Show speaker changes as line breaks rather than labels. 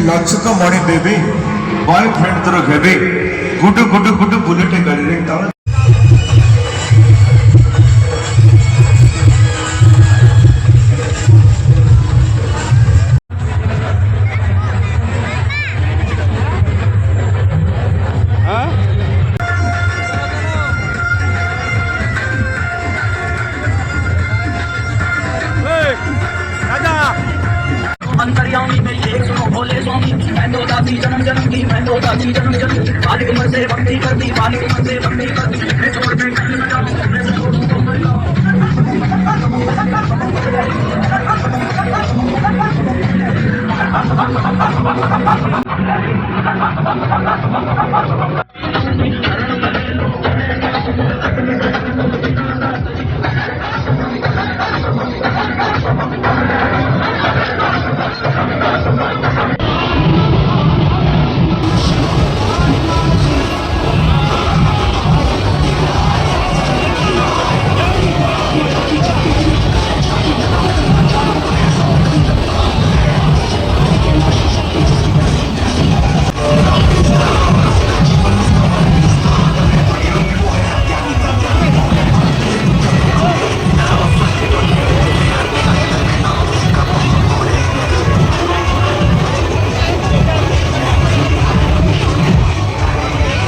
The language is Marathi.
ଲଚକ ମଣି ବେବି ବୟଫ୍ରେଣ୍ଡ ତୋର ଘେବେ ଗୁଡୁ ଗୁଡୁ ଗୁଡୁ ବୁଲେଟ ଗାଡ଼ିରେ ତାଳ
अंतर्यामी में ये सुनो भोले स्वामी मैं तो दासी जन्म जन्म की मैं तो दासी जन्म जन्म की मालिक मन से भक्ति करती मालिक मन से भक्ति करती मैं छोड़ दे कहीं न जाऊं मैं छोड़ दूं तो मैं